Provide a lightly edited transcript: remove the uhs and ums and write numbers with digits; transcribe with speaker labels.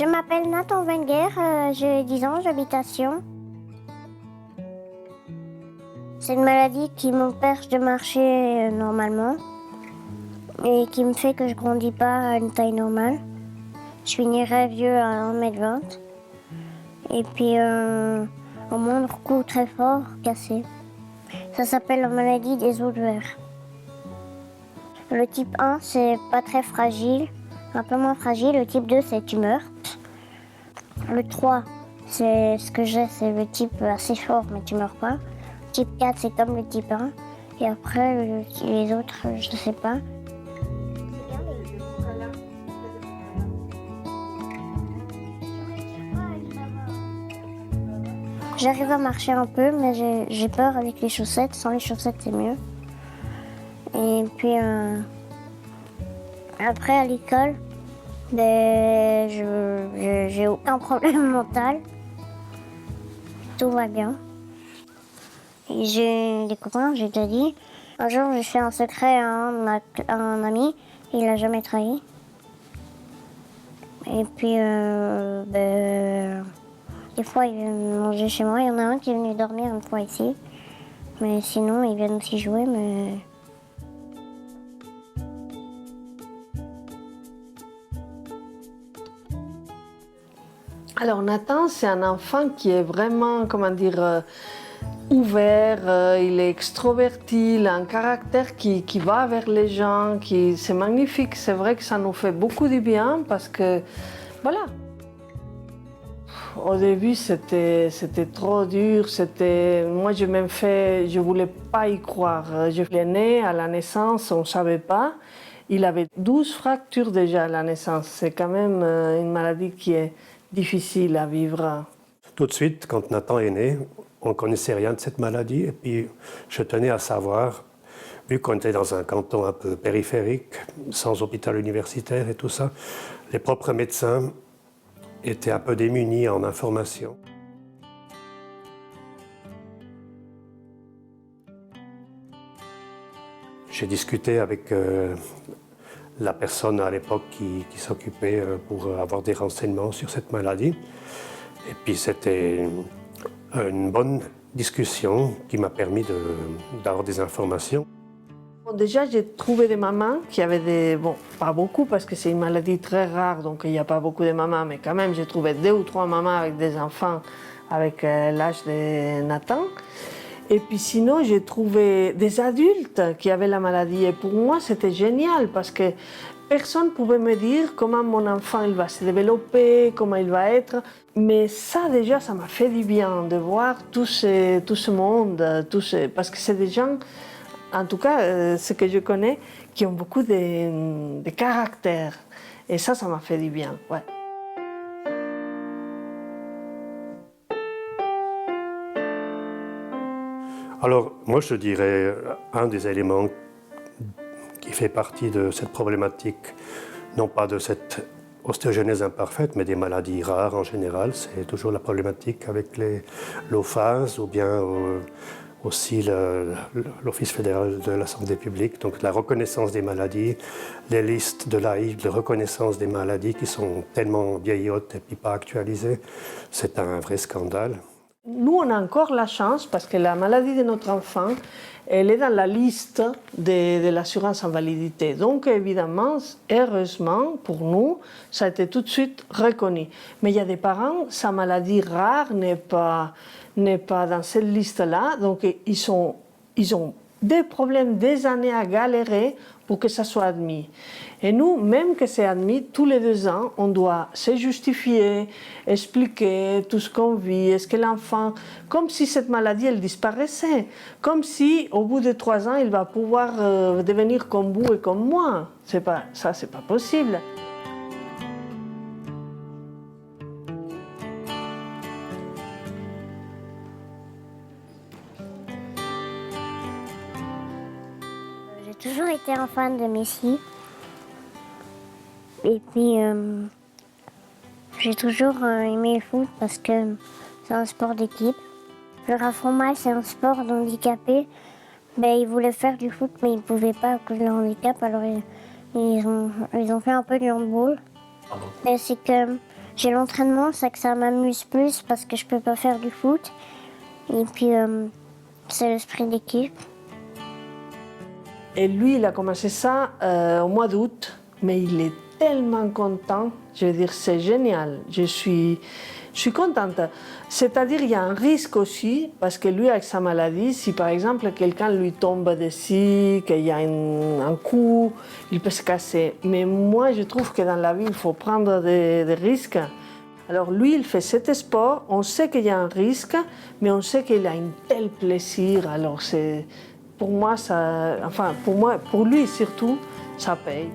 Speaker 1: Je m'appelle Nathan Wenger, j'ai 10 ans, j'habite à Sion. C'est une maladie qui m'empêche de marcher normalement et qui me fait que je grandis pas à une taille normale. Je finirai vieux à 1m20 et puis au moindre coup très fort, cassé. Ça s'appelle la maladie des os de verre. Le type 1, c'est pas très fragile, un peu moins fragile. Le type 2, c'est tu meurs. Le 3, c'est ce que j'ai, c'est le type assez fort, mais tu meurs pas. Le type 4, c'est comme le type 1. Et après, les autres, je ne sais pas. J'arrive à marcher un peu, mais j'ai peur avec les chaussettes. Sans les chaussettes, c'est mieux. Et puis, après, à l'école, j'ai aucun problème mental. Tout va bien. Et j'ai des copains, j'ai déjà dit. Un jour, j'ai fait un secret à un ami, il l'a jamais trahi. Et puis, des fois, ils viennent manger chez moi. Il y en a un qui est venu dormir une fois ici. Mais sinon, ils viennent aussi jouer, mais...
Speaker 2: Alors Nathan, c'est un enfant qui est vraiment, ouvert, il est extroverti, il a un caractère qui va vers les gens, c'est magnifique. C'est vrai que ça nous fait beaucoup de bien parce que, voilà. Au début, c'était trop dur. Moi, je voulais pas y croire. Je l'ai né à la naissance, on ne savait pas. Il avait 12 fractures déjà à la naissance. C'est quand même une maladie qui est difficile à vivre.
Speaker 3: Tout de suite, quand Nathan est né, on ne connaissait rien de cette maladie. Et puis, je tenais à savoir, vu qu'on était dans un canton un peu périphérique, sans hôpital universitaire et tout ça, les propres médecins étaient un peu démunis en information. J'ai discuté avec la personne à l'époque qui s'occupait pour avoir des renseignements sur cette maladie. Et puis c'était une bonne discussion qui m'a permis d'avoir des informations.
Speaker 2: Bon, déjà, j'ai trouvé des mamans qui avaient bon, pas beaucoup parce que c'est une maladie très rare, donc il n'y a pas beaucoup de mamans, mais quand même, j'ai trouvé 2 ou 3 mamans avec des enfants avec l'âge de Nathan. Et puis sinon, j'ai trouvé des adultes qui avaient la maladie. Et pour moi, c'était génial parce que personne ne pouvait me dire comment mon enfant il va se développer, comment il va être. Mais ça, déjà, ça m'a fait du bien de voir tout ce monde, parce que c'est des gens, en tout cas, ceux que je connais, qui ont beaucoup de caractère. Et ça m'a fait du bien, ouais.
Speaker 3: Alors, moi, je dirais, un des éléments qui fait partie de cette problématique, non pas de cette ostéogenèse imparfaite, mais des maladies rares en général, c'est toujours la problématique avec l'OPHASE ou bien aussi l'Office fédéral de la santé publique, donc la reconnaissance des maladies, les listes de l'AID de reconnaissance des maladies qui sont tellement vieillottes et puis pas actualisées, c'est un vrai scandale.
Speaker 2: Nous, on a encore la chance parce que la maladie de notre enfant, elle est dans la liste de l'assurance invalidité. Donc, évidemment, heureusement, pour nous, ça a été tout de suite reconnu. Mais il y a des parents, sa maladie rare n'est pas dans cette liste-là. Donc, ils ont des problèmes, des années à galérer pour que ça soit admis. Et nous, même que c'est admis, tous les 2 ans, on doit se justifier, expliquer tout ce qu'on vit. Est-ce que l'enfant, comme si cette maladie, elle disparaissait, comme si au bout de 3 ans, il va pouvoir devenir comme vous et comme moi. C'est pas possible.
Speaker 1: J'ai toujours été un fan de Messi. Et puis, j'ai toujours aimé le foot parce que c'est un sport d'équipe. Le Rafourmal, c'est un sport d'handicapés. Il voulait faire du foot, mais il ne pouvait pas à cause de handicap. Alors, ils ont fait un peu du handball. Mais c'est que j'ai l'entraînement, c'est que ça m'amuse plus parce que je peux pas faire du foot. Et puis, c'est l'esprit d'équipe.
Speaker 2: Et lui, il a commencé ça au mois d'août, mais il est tellement content. Je veux dire, c'est génial. Je suis contente. C'est-à-dire, il y a un risque aussi, parce que lui, avec sa maladie, si par exemple quelqu'un lui tombe dessus, qu'il y a un coup, il peut se casser. Mais moi, je trouve que dans la vie, il faut prendre des risques. Alors lui, il fait cet sport, on sait qu'il y a un risque, mais on sait qu'il a un tel plaisir. Alors pour moi, pour lui surtout, ça paye.